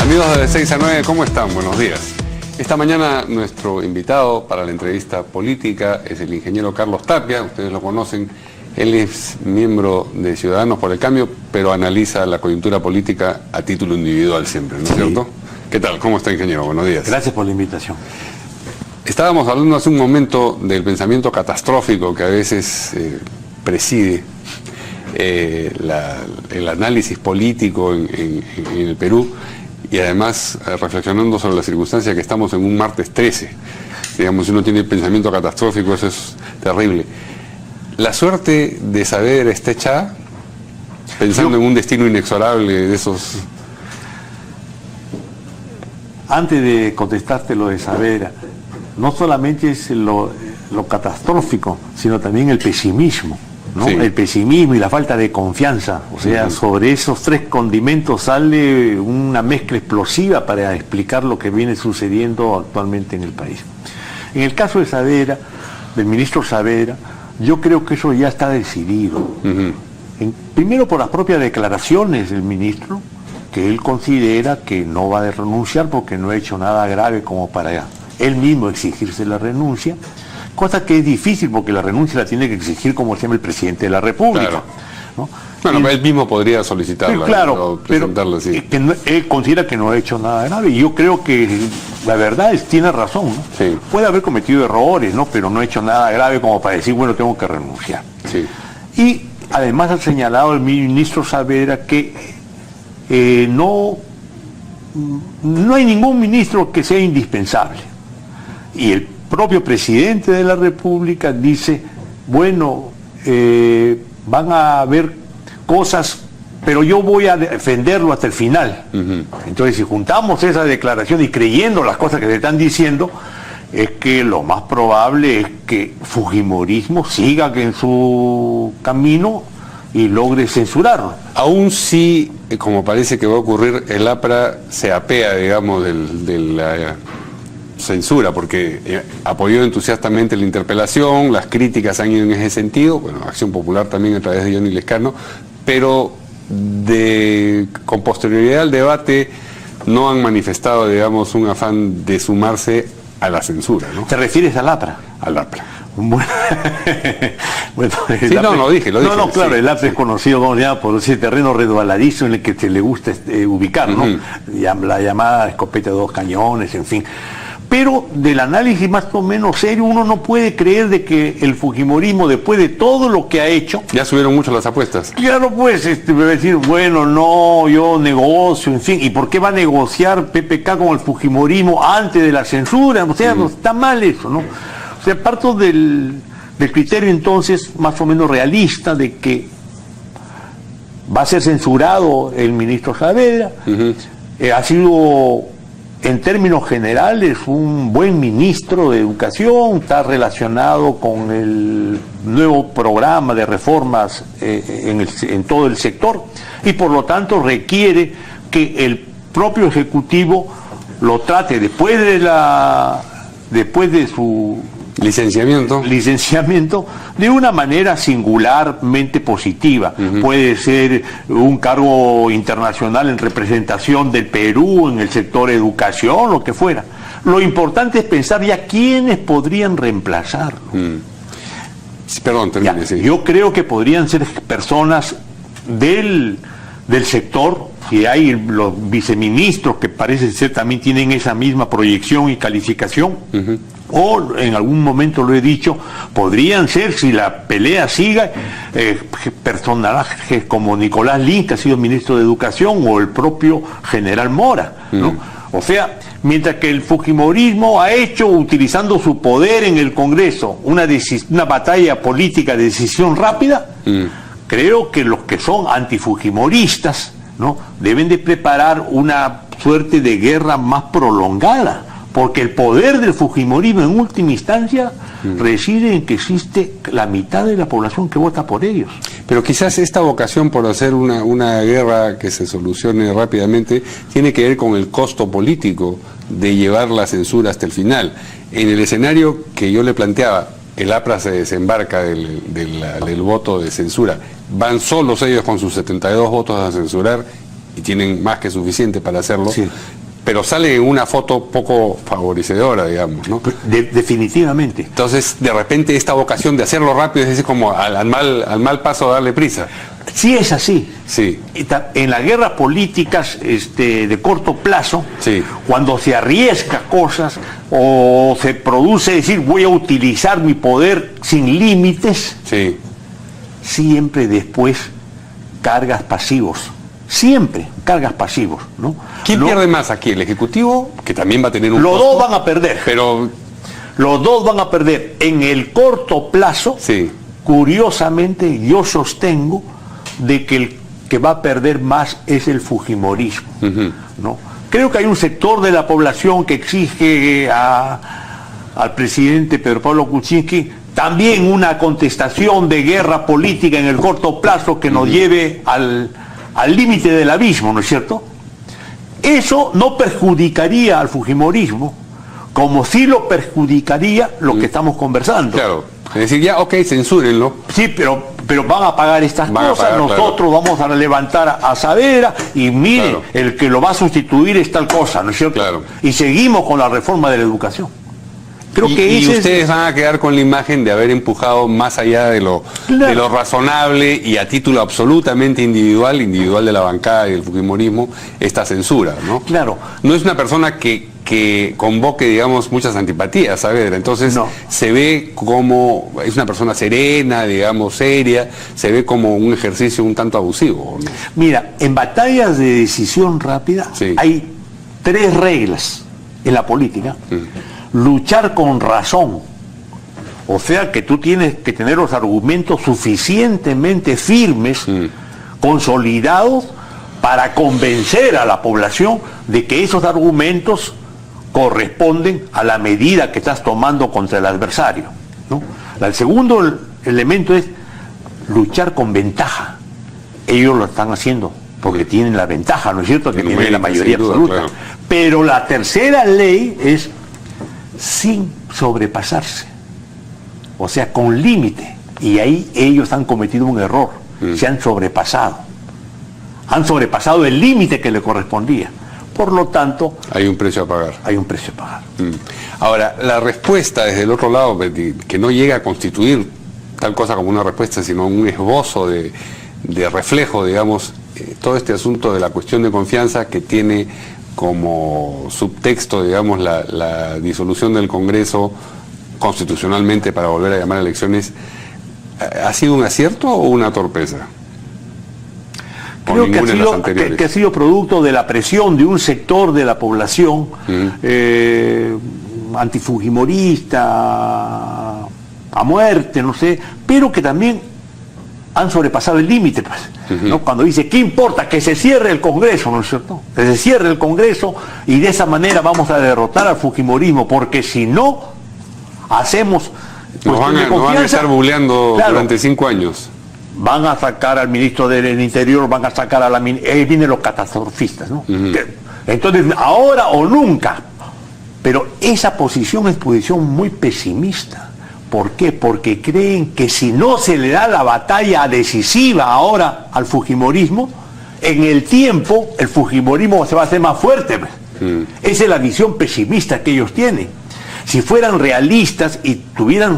Amigos de 6 a 9, ¿cómo están? Buenos días. Esta mañana nuestro invitado para la entrevista política es el ingeniero Carlos Tapia. Ustedes lo conocen. Él es miembro de Ciudadanos por el Cambio, pero analiza la coyuntura política a título individual siempre, ¿no es cierto? ¿Qué tal? ¿Cómo está, ingeniero? Buenos días. Gracias por la invitación. Estábamos hablando hace un momento del pensamiento catastrófico que a veces preside el análisis político en el Perú, y además reflexionando sobre la circunstancia que estamos en un martes 13. Digamos, si uno tiene pensamiento catastrófico, eso es terrible. ¿La suerte de Saavedra está echada? Pensando en un destino inexorable de esos... Antes de contestarte lo de Saavedra, no solamente es lo catastrófico, sino también el pesimismo, ¿no? Sí. El pesimismo y la falta de confianza. O sea, sobre esos tres condimentos sale una mezcla explosiva para explicar lo que viene sucediendo actualmente en el país. En el caso de Saavedra, del ministro Saavedra, yo creo que eso ya está decidido. Primero por las propias declaraciones del ministro, que él considera que no va a renunciar porque no ha hecho nada grave como para él mismo exigirse la renuncia, cosa que es difícil porque la renuncia la tiene que exigir, como se llama, el presidente de la República. Claro. ¿No? Bueno, él mismo podría solicitarla. Claro, pero así. Él considera que no ha hecho nada grave, y yo creo que la verdad tiene razón, ¿no? Sí. Puede haber cometido errores, ¿no? Pero no ha hecho nada grave como para decir, bueno, tengo que renunciar. Sí. Y además ha señalado el ministro Saavedra que no hay ningún ministro que sea indispensable. Y el propio presidente de la República dice, bueno, van a haber cosas, pero yo voy a defenderlo hasta el final. Entonces, si juntamos esa declaración y creyendo las cosas que se están diciendo, es que lo más probable es que Fujimorismo siga en su camino y logre censurarlo. Aún si, como parece que va a ocurrir, el APRA se apea, digamos, de la censura, porque apoyó entusiastamente la interpelación, las críticas han ido en ese sentido, bueno, Acción Popular también a través de Johnny Lescano, pero con posterioridad al debate no han manifestado, digamos, un afán de sumarse a la censura, ¿no? ¿Te refieres al APRA? Al APRA. Bueno, sí, no, lo dije. No, claro, sí, el APRA es conocido, como se llama, por ese terreno resbaladizo en el que se le gusta ubicar, ¿no? La llamada escopeta de dos cañones, en fin. Pero del análisis más o menos serio, uno no puede creer de que el fujimorismo, después de todo lo que ha hecho... Ya subieron mucho las apuestas. Claro, pues, decir, bueno, no, yo negocio, en fin. ¿Y por qué va a negociar PPK con el fujimorismo antes de la censura? O sea, no está mal eso, ¿no? O sea, parto del criterio entonces más o menos realista de que va a ser censurado el ministro Saavedra. Ha sido, en términos generales, un buen ministro de Educación, está relacionado con el nuevo programa de reformas en todo el sector, y por lo tanto requiere que el propio Ejecutivo lo trate después de su licenciamiento de una manera singularmente positiva. Puede ser un cargo internacional en representación del Perú en el sector educación, lo que fuera. Lo importante es pensar ya quiénes podrían reemplazarlo. Perdón, termine, sí. Yo creo que podrían ser personas del sector, si hay los viceministros que parece ser también tienen esa misma proyección y calificación, o en algún momento lo he dicho, podrían ser, si la pelea siga, personajes como Nicolás Lin, que ha sido ministro de Educación, o el propio general Mora, ¿no? O sea, mientras que el fujimorismo ha hecho, utilizando su poder en el Congreso, una batalla política de decisión rápida, creo que los que son antifujimoristas, ¿no?, deben de preparar una suerte de guerra más prolongada, porque el poder del fujimorismo en última instancia reside en que existe la mitad de la población que vota por ellos. Pero quizás esta vocación por hacer una guerra que se solucione rápidamente tiene que ver con el costo político de llevar la censura hasta el final. En el escenario que yo le planteaba, el APRA se desembarca del voto de censura, van solos ellos con sus 72 votos a censurar y tienen más que suficiente para hacerlo, sí, pero sale una foto poco favorecedora, digamos, ¿no? Definitivamente. Entonces, de repente, esta vocación de hacerlo rápido es decir, como al mal paso darle prisa. Sí es así. Sí. En las guerras políticas de corto plazo, Sí. cuando se arriesga cosas o se produce decir voy a utilizar mi poder sin límites, Sí. siempre después cargas pasivos. Siempre cargas pasivos, ¿no? ¿Quién pierde más aquí? ¿El Ejecutivo, que también va a tener un Los costo? dos van a perder. Pero, Los dos van a perder. En el corto plazo, sí. curiosamente, yo sostengo de que el que va a perder más es el fujimorismo, ¿no? Creo que hay un sector de la población que exige al presidente Pedro Pablo Kuczynski también una contestación de guerra política en el corto plazo que nos lleve al límite del abismo, ¿no es cierto? Eso no perjudicaría al fujimorismo, como sí lo perjudicaría lo que estamos conversando. Claro. Es decir, ya, ok, censúrenlo. Sí, pero van a pagar estas Van a cosas, pagar, nosotros vamos a levantar a Saavedra y mire, Claro. el que lo va a sustituir es tal cosa, ¿no es cierto? Claro. Y seguimos con la reforma de la educación. Creo que Y ese ustedes van a quedar con la imagen de haber empujado más allá de lo razonable y a título absolutamente individual de la bancada y del fujimorismo, esta censura, ¿no? Claro. No es una persona que convoque, digamos, muchas antipatías, Saavedra. Entonces No. se ve como, es una persona serena, digamos, seria, se ve como un ejercicio un tanto abusivo, ¿no? Mira, en batallas de decisión rápida Sí. hay 3 reglas en la política. Luchar con razón. O sea que tú tienes que tener los argumentos suficientemente firmes, consolidados, para convencer a la población de que esos argumentos corresponden a la medida que estás tomando contra el adversario, ¿no? El segundo elemento es luchar con ventaja. Ellos lo están haciendo porque tienen la ventaja, ¿no es cierto? Que tienen la mayoría absoluta. Claro. Pero la tercera ley es sin sobrepasarse, o sea, con límite. Y ahí ellos han cometido un error, se han sobrepasado el límite que le correspondía. Por lo tanto, Hay un precio a pagar. hay un precio a pagar. Ahora, la respuesta desde el otro lado, que no llega a constituir tal cosa como una respuesta, sino un esbozo de reflejo, digamos, todo este asunto de la cuestión de confianza que tiene como subtexto, digamos, la disolución del Congreso constitucionalmente para volver a llamar a elecciones, ¿ha sido un acierto o una torpeza? Creo que ha sido producto de la presión de un sector de la población antifujimorista, a muerte, no sé, pero que también han sobrepasado el límite, pues, ¿no? Cuando dice, ¿qué importa? Que se cierre el Congreso, ¿no es cierto? Que se cierre el Congreso y de esa manera vamos a derrotar al fujimorismo, porque si no hacemos... Nos van a estar buleando, claro, durante 5 años. Van a sacar al ministro del Interior, van a sacar a la... Ahí vienen los catastrofistas, ¿no? Entonces, ahora o nunca. Pero esa posición es posición muy pesimista. ¿Por qué? Porque creen que si no se le da la batalla decisiva ahora al fujimorismo, en el tiempo el fujimorismo se va a hacer más fuerte. Esa es la visión pesimista que ellos tienen. Si fueran realistas y tuvieran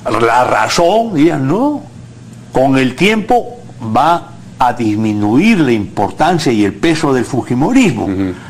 la razón, dirían, no, con el tiempo va a disminuir la importancia y el peso del fujimorismo,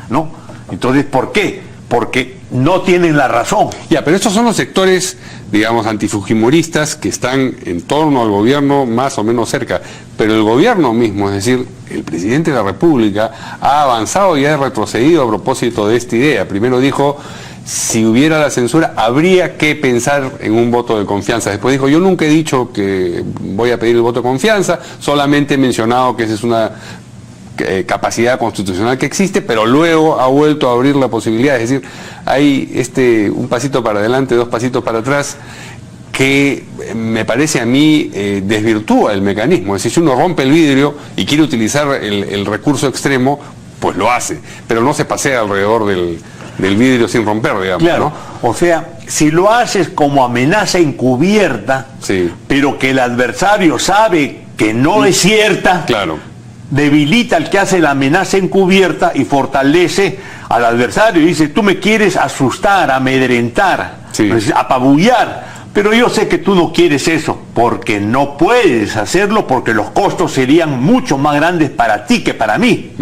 ¿no? Entonces, ¿por qué? Porque no tienen la razón. Ya, pero estos son los sectores, digamos, antifujimoristas que están en torno al gobierno más o menos cerca. Pero el gobierno mismo, es decir, el presidente de la República, ha avanzado y ha retrocedido a propósito de esta idea. Primero dijo, si hubiera la censura, habría que pensar en un voto de confianza. Después dijo, yo nunca he dicho que voy a pedir el voto de confianza, solamente he mencionado que esa es una capacidad constitucional que existe, pero luego ha vuelto a abrir la posibilidad. Es decir, hay un pasito para adelante, 2 pasitos para atrás, que me parece a mí desvirtúa el mecanismo. Es decir, si uno rompe el vidrio y quiere utilizar el recurso extremo, pues lo hace, pero no se pasea alrededor del vidrio sin romper, digamos. Claro, ¿no? O sea, si lo haces como amenaza encubierta, sí, pero que el adversario sabe que no es cierta, claro, debilita al que hace la amenaza encubierta y fortalece al adversario. Y dice, tú me quieres asustar, amedrentar, sí, apabullar, pero yo sé que tú no quieres eso, porque no puedes hacerlo, porque los costos serían mucho más grandes para ti que para mí.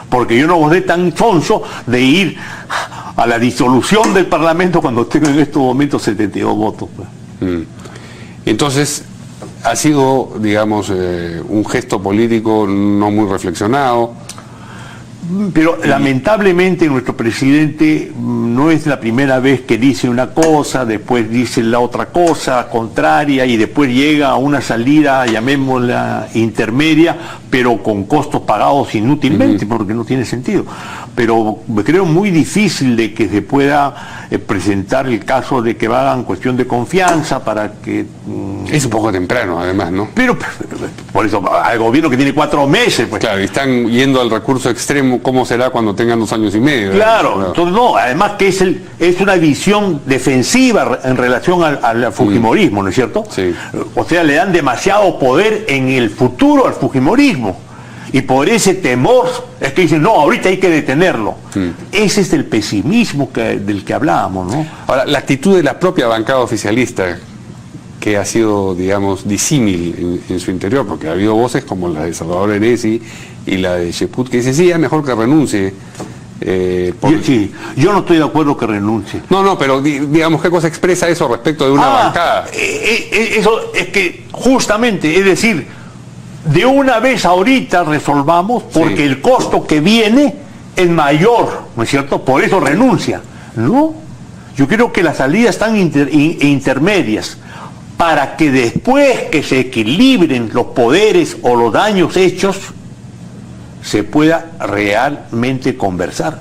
Porque yo no voy tan sonso de ir a la disolución del Parlamento cuando tengo en estos momentos 72 votos. Pues. Entonces, ha sido, digamos, un gesto político no muy reflexionado. Pero lamentablemente nuestro presidente no es la primera vez que dice una cosa, después dice la otra cosa contraria y después llega a una salida, llamémosla intermedia, pero con costos pagados inútilmente, porque no tiene sentido. Pero creo muy difícil de que se pueda presentar el caso de que hagan cuestión de confianza para que... Es un poco temprano, además, ¿no? Pero por eso, al gobierno que tiene 4 meses... Pues. Claro, y están yendo al recurso extremo, ¿cómo será cuando tengan 2 años y medio? Claro, entonces no, además que es una visión defensiva en relación al fujimorismo, ¿no es cierto? Sí. O sea, le dan demasiado poder en el futuro al fujimorismo. Y por ese temor es que dicen, no, ahorita hay que detenerlo. Ese es el pesimismo del que hablábamos, ¿no? Ahora, la actitud de la propia bancada oficialista, que ha sido, digamos, disímil en su interior, porque ha habido voces como la de Salvador Heresi y la de Cheput, que dicen, sí, es mejor que renuncie. Sí, yo no estoy de acuerdo que renuncie. No, pero digamos, ¿qué cosa expresa eso respecto de una bancada? Eso es que justamente, es decir, de una vez ahorita resolvamos, porque sí, el costo que viene es mayor, ¿no es cierto? Por eso renuncia. No, yo creo que las salidas están intermedias, para que después que se equilibren los poderes o los daños hechos, se pueda realmente conversar.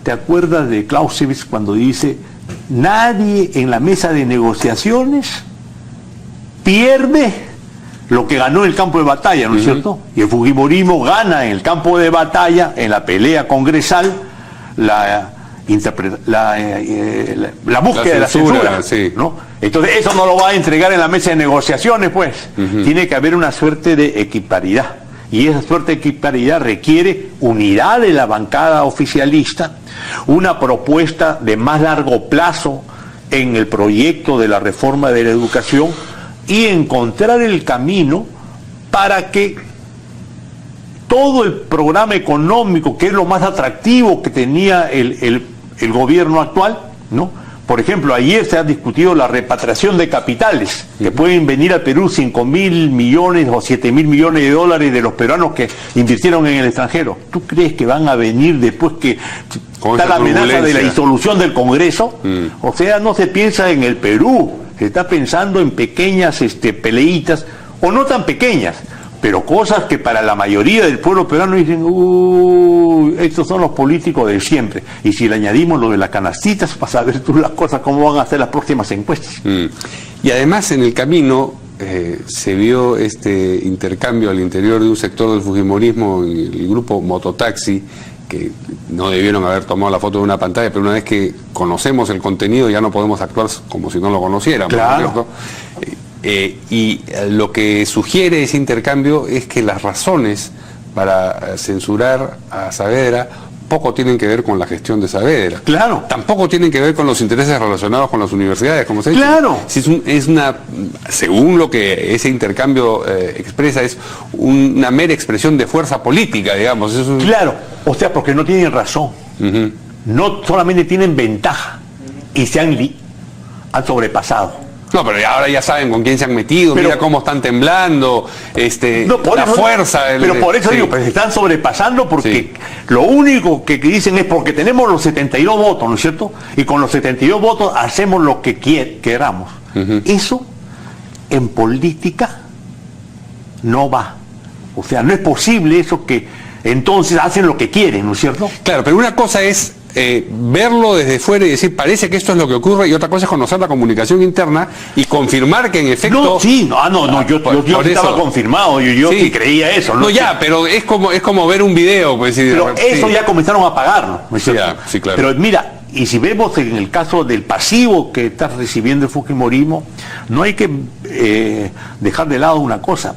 ¿Te acuerdas de Clausewitz cuando dice, nadie en la mesa de negociaciones pierde lo que ganó en el campo de batalla, ¿no es cierto? Y el fujimorismo gana en el campo de batalla, en la pelea congresal, la búsqueda de la censura, sí, ¿no? Entonces eso no lo va a entregar en la mesa de negociaciones, pues. Tiene que haber una suerte de equiparidad. Y esa suerte de equiparidad requiere unidad de la bancada oficialista, una propuesta de más largo plazo en el proyecto de la reforma de la educación y encontrar el camino para que todo el programa económico, que es lo más atractivo que tenía el gobierno actual, ¿no? Por ejemplo, ayer se ha discutido la repatriación de capitales, que pueden venir al Perú 5.000 millones o 7.000 millones de dólares de los peruanos que invirtieron en el extranjero. ¿Tú crees que van a venir después que está la amenaza de la disolución del Congreso? O sea, no se piensa en el Perú, se está pensando en pequeñas peleitas, o no tan pequeñas, pero cosas que para la mayoría del pueblo peruano dicen, estos son los políticos de siempre. Y si le añadimos lo de las canastitas, vas a ver tú las cosas, cómo van a ser las próximas encuestas. Y además en el camino se vio este intercambio al interior de un sector del fujimorismo, el grupo Mototaxi, que no debieron haber tomado la foto de una pantalla, pero una vez que conocemos el contenido ya no podemos actuar como si no lo conociéramos, claro, ¿cierto? Y lo que sugiere ese intercambio es que las razones para censurar a Saavedra poco tienen que ver con la gestión de Saavedra. Claro. Tampoco tienen que ver con los intereses relacionados con las universidades, como se dice. Claro. Es una, según lo que ese intercambio expresa, es una mera expresión de fuerza política, digamos. Claro, o sea, porque no tienen razón. No solamente tienen ventaja y se han sobrepasado. No, pero ahora ya saben con quién se han metido, mira cómo están temblando, la fuerza. Pero por eso digo, pues se están sobrepasando porque lo único que dicen es porque tenemos los 72 votos, ¿no es cierto? Y con los 72 votos hacemos lo que queramos. Eso en política no va. O sea, no es posible eso que entonces hacen lo que quieren, ¿no es cierto? Claro, pero una cosa es verlo desde fuera y decir, parece que esto es lo que ocurre, y otra cosa es conocer la comunicación interna y confirmar que en efecto... Yo estaba confirmado, yo sí creía eso. No, ya, pero es como ver un video, pues. Pero eso ya comenzaron a pagarlo, ¿no es cierto? Sí, claro. Pero mira, y si vemos en el caso del pasivo que está recibiendo el fujimorismo, no hay que dejar de lado una cosa.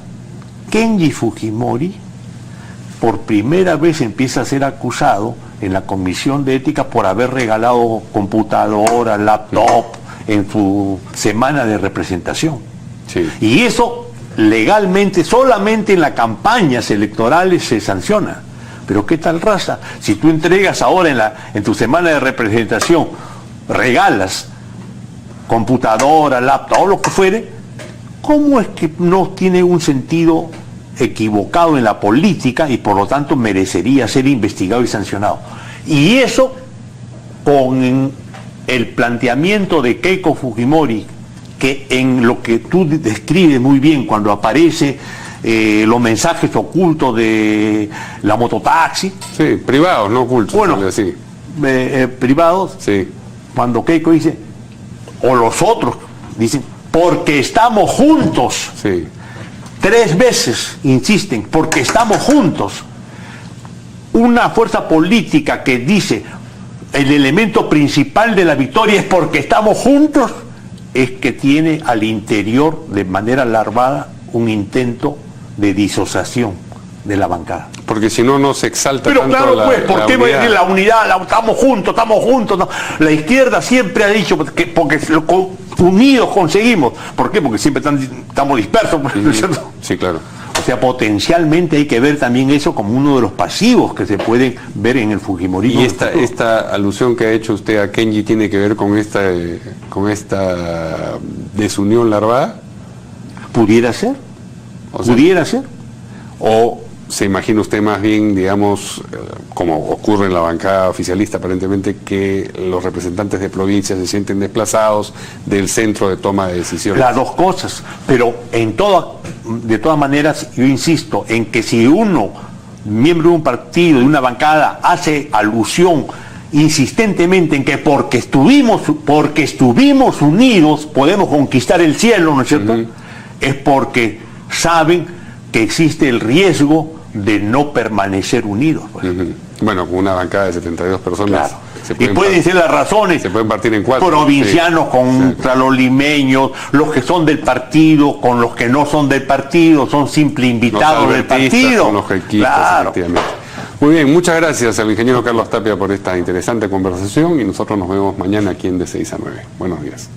Kenji Fujimori, por primera vez empieza a ser acusado en la Comisión de Ética por haber regalado computadora, laptop en su semana de representación. Sí. Y eso legalmente, solamente en las campañas electorales se sanciona. Pero ¿qué tal raza? Si tú entregas ahora en tu semana de representación, regalas computadora, laptop o lo que fuere, ¿cómo es que no tiene un sentido equivocado en la política y por lo tanto merecería ser investigado y sancionado? Y eso con el planteamiento de Keiko Fujimori, que en lo que tú describes muy bien cuando aparece los mensajes ocultos de la mototaxi. Sí, privados, no ocultos. Bueno, así. Privados. Sí. Cuando Keiko dice, o los otros dicen, porque estamos juntos. Sí. 3 veces insisten, porque estamos juntos. Una fuerza política que dice, el elemento principal de la victoria es porque estamos juntos, es que tiene al interior, de manera larvada, un intento de disociación de la bancada. Porque si no, no se exalta Pero tanto claro, pues, ¿por qué va a decir la unidad? Estamos juntos, no. La izquierda siempre ha dicho que porque unidos conseguimos. ¿Por qué? Porque siempre estamos dispersos, ¿no es cierto? Sí, claro. O sea, potencialmente hay que ver también eso como uno de los pasivos que se pueden ver en el fujimorismo. ¿Y esta alusión que ha hecho usted a Kenji tiene que ver con esta desunión larvada? ¿Pudiera ser? O sea, ¿Pudiera ser? ¿O se imagina usted más bien, digamos, como ocurre en la bancada oficialista aparentemente, que los representantes de provincias se sienten desplazados del centro de toma de decisiones? Las dos cosas, pero de todas maneras, yo insisto en que si uno, miembro de un partido, de una bancada, hace alusión insistentemente en que porque estuvimos unidos podemos conquistar el cielo, ¿no es cierto? Es porque saben que existe el riesgo de no permanecer unidos. Pues. Bueno, con una bancada de 72 personas. Claro. Y pueden ser las razones. Se pueden partir en 4. Provincianos contra los limeños, los que son del partido con los que no son del partido, son simples invitados del partido. Con los jequistas, claro. Efectivamente. Muy bien, muchas gracias al ingeniero Carlos Tapia por esta interesante conversación y nosotros nos vemos mañana aquí en de 6 a 9. Buenos días.